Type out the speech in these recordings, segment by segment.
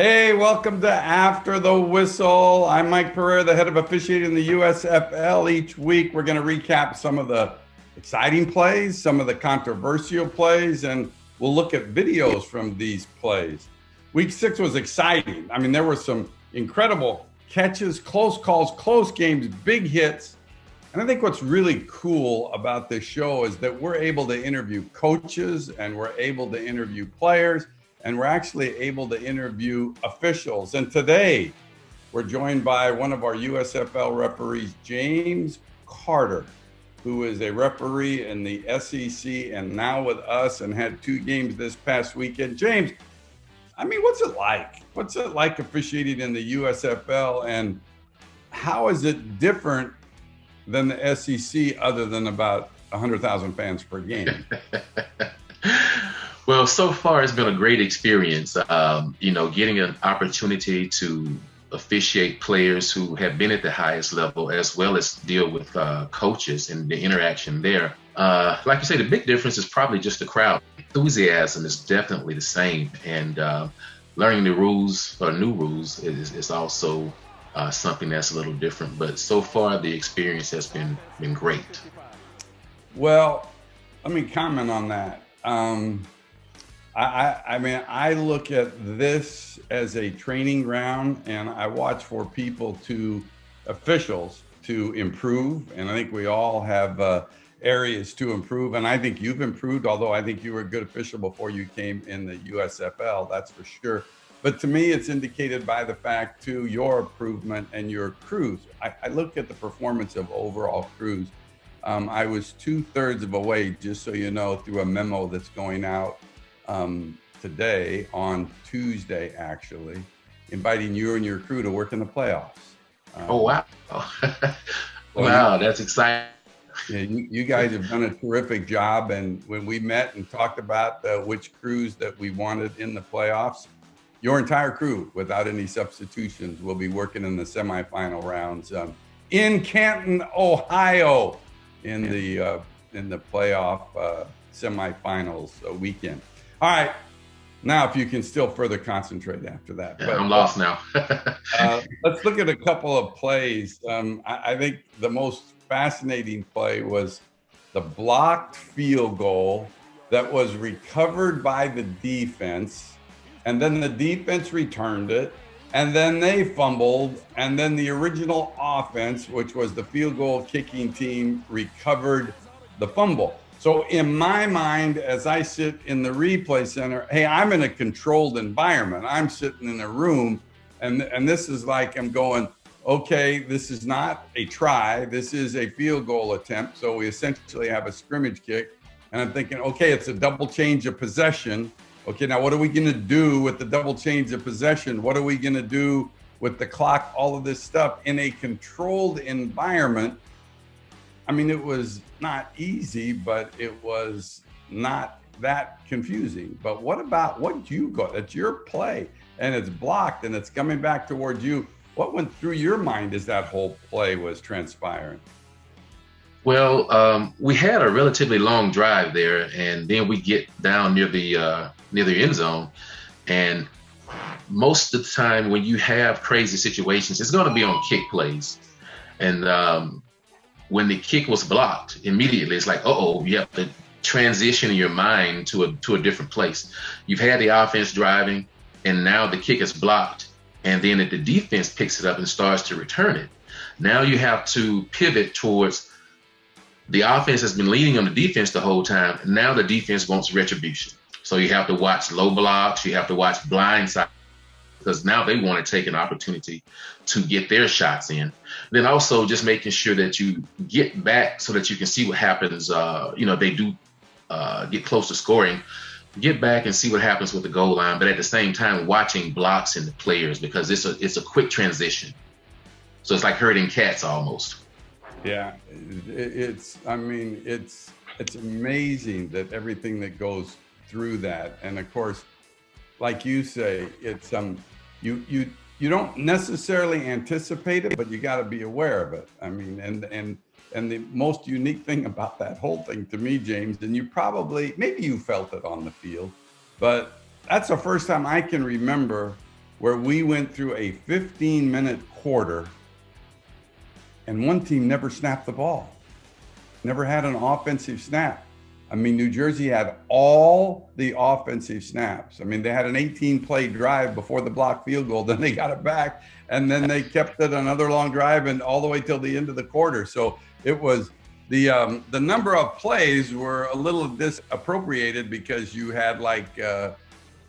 Hey, welcome to After the Whistle. I'm Mike Pereira, the head of officiating in the USFL. Each week, we're going to recap some of the exciting plays, some of the controversial plays, and we'll look at videos from these plays. Week 6 was exciting. I mean, there were some incredible catches, close calls, close games, big hits. And I think what's really cool about this show is that we're able to interview coaches and we're able to interview players. And we're actually able to interview officials. And today, we're joined by one of our USFL referees, James Carter, who is a referee in the SEC and now with us and had 2 games this past weekend. James, I mean, what's it like? What's it like officiating in the USFL? And how is it different than the SEC other than about 100,000 fans per game? Well, so far it's been a great experience, getting an opportunity to officiate players who have been at the highest level, as well as deal with coaches and the interaction there. Like you say, the big difference is probably just the crowd. Enthusiasm is definitely the same. And learning the rules or new rules is also something that's a little different. But so far, the experience has been great. Well, let me comment on that. I look at this as a training ground, and I watch for officials to improve. And I think we all have areas to improve. And I think you've improved, although I think you were a good official before you came in the USFL, that's for sure. But to me, it's indicated by the fact, too, your improvement and your crews. I look at the performance of overall crews. I was 2/3 of a way, just so you know, through a memo that's going out today on Tuesday, actually, inviting you and your crew to work in the playoffs. Oh, wow. Wow, that's exciting. Yeah, you guys have done a terrific job. And when we met and talked about which crews that we wanted in the playoffs, your entire crew, without any substitutions, will be working in the semifinal rounds in Canton, Ohio, in the playoff semifinals weekend. All right. Now, if you can still further concentrate after that. Yeah, I'm lost now. Let's look at a couple of plays. I think the most fascinating play was the blocked field goal that was recovered by the defense, and then the defense returned it, and then they fumbled, and then the original offense, which was the field goal kicking team, recovered the fumble. So in my mind, as I sit in the replay center, hey, I'm in a controlled environment. I'm sitting in a room, and this is like I'm going, okay, this is not a try. This is a field goal attempt. So we essentially have a scrimmage kick. And I'm thinking, okay, it's a double change of possession. Okay, now what are we going to do with the double change of possession? What are we going to do with the clock? All of this stuff in a controlled environment. I mean, it was not easy, but it was not that confusing. But what you got? It's your play, and it's blocked, and it's coming back towards you. What went through your mind as that whole play was transpiring? Well, we had a relatively long drive there, and then we get down near the end zone, and most of the time when you have crazy situations, it's going to be on kick plays, and when the kick was blocked, immediately it's like, you have to transition in your mind to a different place. You've had the offense driving, and now the kick is blocked, and then the defense picks it up and starts to return it. Now you have to pivot towards the offense has been leaning on the defense the whole time. And now the defense wants retribution. So you have to watch low blocks. You have to watch blind side, because now they want to take an opportunity to get their shots in. Then also just making sure that you get back so that you can see what happens. They do get close to scoring. Get back and see what happens with the goal line. But at the same time, watching blocks in the players, because it's a quick transition. So it's like herding cats almost. Yeah, it's amazing that everything that goes through that. And of course, like you say, it's you don't necessarily anticipate it, but you got to be aware of it. I mean, and the most unique thing about that whole thing to me, James, and maybe you felt it on the field, but that's the first time I can remember where we went through a 15-minute quarter and one team never snapped the ball, never had an offensive snap. I mean, New Jersey had all the offensive snaps. I mean, they had an 18-play drive before the blocked field goal, then they got it back, and then they kept it another long drive and all the way till the end of the quarter. So it was the number of plays were a little disappropriated because you had like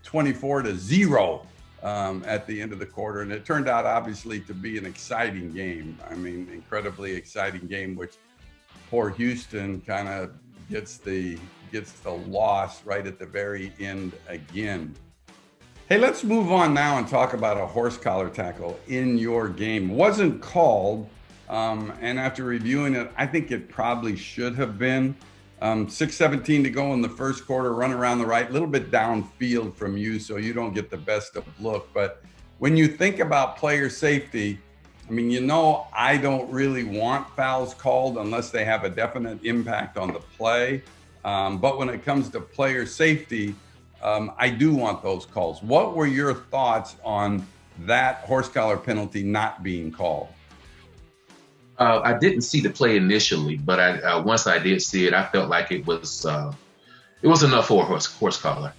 24-0 at the end of the quarter, and it turned out obviously to be an exciting game. I mean, incredibly exciting game, which poor Houston kind of gets the loss right at the very end again. Hey, let's move on now and talk about a horse collar tackle in your game. Wasn't called, and after reviewing it, I think it probably should have been. 6:17 to go in the first quarter, run around the right, a little bit downfield from you, so you don't get the best of look. But when you think about player safety, I mean, you know, I don't really want fouls called unless they have a definite impact on the play. But when it comes to player safety, I do want those calls. What were your thoughts on that horse collar penalty not being called? I didn't see the play initially, but once I did see it, I felt like it was enough for a horse collar.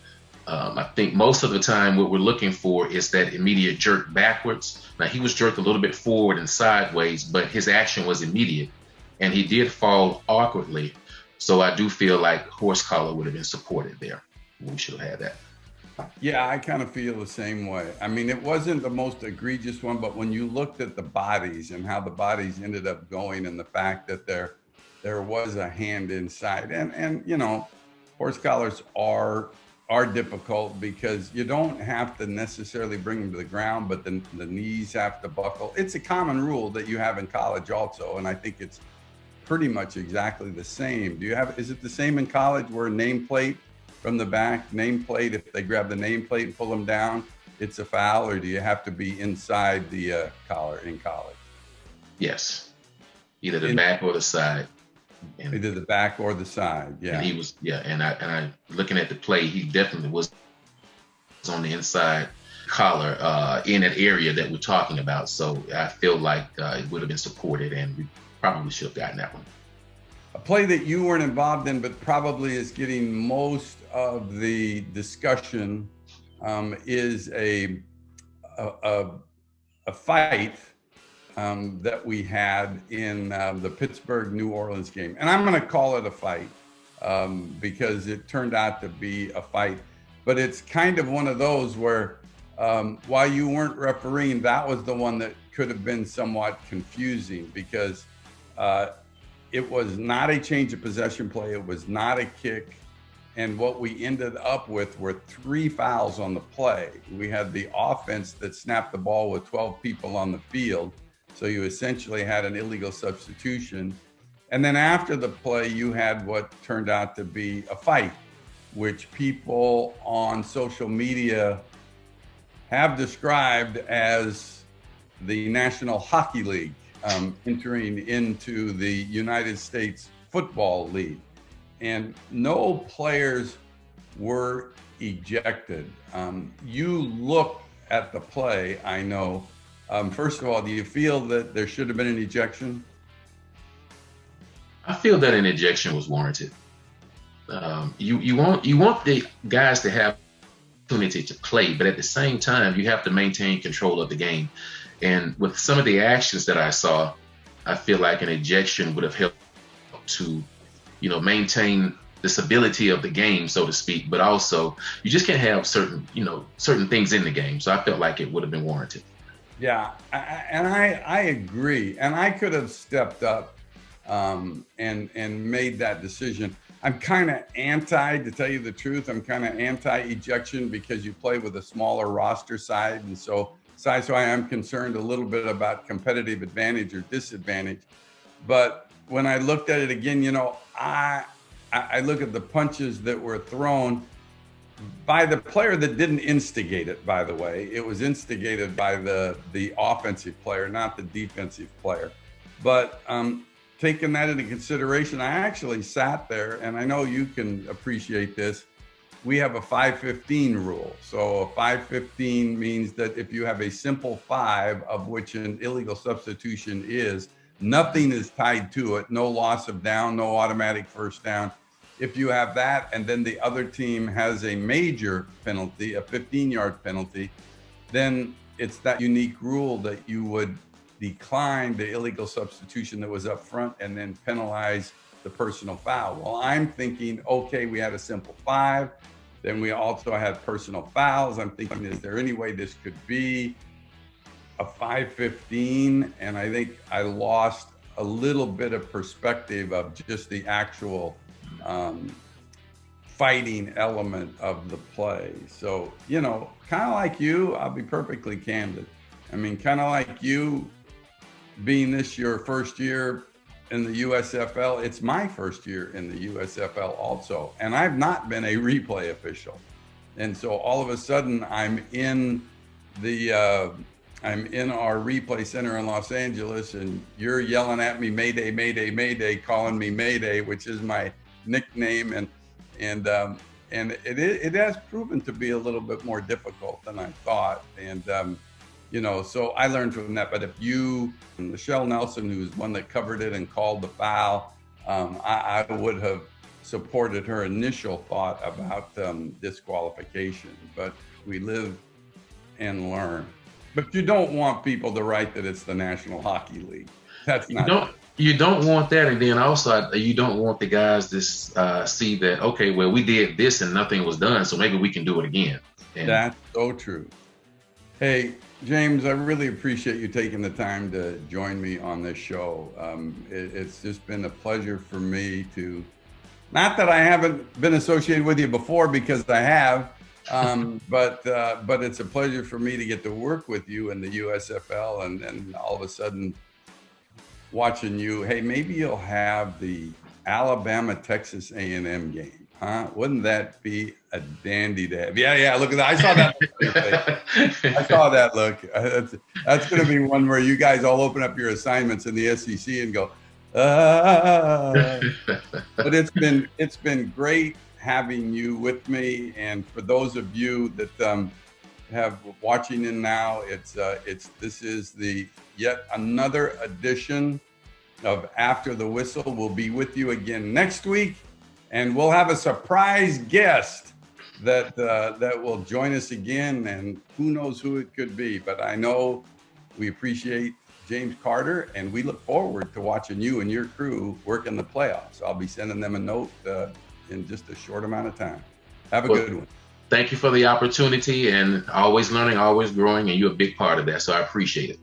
I think most of the time what we're looking for is that immediate jerk backwards. Now, he was jerked a little bit forward and sideways, but his action was immediate, and he did fall awkwardly. So I do feel like horse collar would have been supported there. We should have had that. Yeah, I kind of feel the same way. I mean, it wasn't the most egregious one, but when you looked at the bodies and how the bodies ended up going, and the fact that there was a hand inside, and you know, horse collars are difficult because you don't have to necessarily bring them to the ground, but the knees have to buckle. It's a common rule that you have in college also, and I think it's pretty much exactly the same. Is it the same in college where nameplate from the back, nameplate, if they grab the nameplate and pull them down, it's a foul, or do you have to be inside the collar in college? Yes, either the back or the side. Either the back or the side, yeah. And he was, and I looking at the play, he definitely was on the inside collar in an area that we're talking about. So I feel like it would have been supported, and we probably should have gotten that one. A play that you weren't involved in, but probably is getting most of the discussion, is a fight that we had in the Pittsburgh New Orleans game. And I'm going to call it a fight because it turned out to be a fight. But it's kind of one of those where while you weren't refereeing, that was the one that could have been somewhat confusing because it was not a change of possession play. It was not a kick. And what we ended up with were 3 fouls on the play. We had the offense that snapped the ball with 12 people on the field. So you essentially had an illegal substitution. And then after the play, you had what turned out to be a fight, which people on social media have described as the National Hockey League entering into the United States Football League. And no players were ejected. You look at the play, I know. First of all, do you feel that there should have been an ejection? I feel that an ejection was warranted. You want the guys to have opportunity to play, but at the same time, you have to maintain control of the game. And with some of the actions that I saw, I feel like an ejection would have helped to, maintain the stability of the game, so to speak. But also, you just can't have certain things in the game. So I felt like it would have been warranted. Yeah, I agree. And I could have stepped up and made that decision. I'm kind of to tell you the truth, I'm kind of anti-ejection because you play with a smaller roster side. And so I am concerned a little bit about competitive advantage or disadvantage. But when I looked at it again, I look at the punches that were thrown by the player that didn't instigate it, by the way. It was instigated by the offensive player, not the defensive player. But taking that into consideration, I actually sat there, and I know you can appreciate this. we have a 515 rule. So a 515 means that if you have a simple 5, of which an illegal substitution is, nothing is tied to it, no loss of down, no automatic first down. If you have that, and then the other team has a major penalty, a 15-yard penalty, then it's that unique rule that you would decline the illegal substitution that was up front and then penalize the personal foul. Well, I'm thinking, okay, we had a simple 5. Then we also had personal fouls. I'm thinking, is there any way this could be a 515? And I think I lost a little bit of perspective of just the actual fighting element of the play. So, you know, kind of like you, I'll be perfectly candid. I mean, kind of like you, being this your first year in the USFL, it's my first year in the USFL also. And I've not been a replay official. And so all of a sudden I'm in our replay center in Los Angeles, and you're yelling at me, Mayday, Mayday, Mayday, calling me Mayday, which is my nickname. And it has proven to be a little bit more difficult than I thought. And, you know, so I learned from that. But if you, Michelle Nelson, who's one that covered it and called the foul, I would have supported her initial thought about disqualification. But we live and learn. But you don't want people to write that it's the National Hockey League. That's not. You don't want that, and then also you don't want the guys to see that, okay, well, we did this and nothing was done, so maybe we can do it again. And that's so true. Hey, James, I really appreciate you taking the time to join me on this show. It's just been a pleasure for me to, not that I haven't been associated with you before, because I have, but it's a pleasure for me to get to work with you in the USFL, and all of a sudden watching you, hey, maybe you'll have the Alabama-Texas A&M game, huh? Wouldn't that be a dandy to have? Yeah, look at that. I saw that look. I saw that look. That's going to be one where you guys all open up your assignments in the SEC and go, But it's been great having you with me. And for those of you that have watching in now, this is the yet another edition of After the Whistle. We'll be with you again next week, and we'll have a surprise guest that will join us again, and who knows who it could be. But I know we appreciate James Carter, and we look forward to watching you and your crew work in the playoffs. I'll be sending them a note in just a short amount of time. Have a good one. Thank you for the opportunity, and always learning, always growing, and you're a big part of that, so I appreciate it.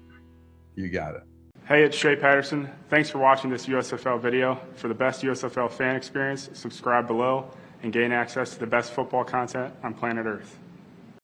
You got it. Hey, it's Shea Patterson. Thanks for watching this USFL video. For the best USFL fan experience, subscribe below and gain access to the best football content on planet Earth.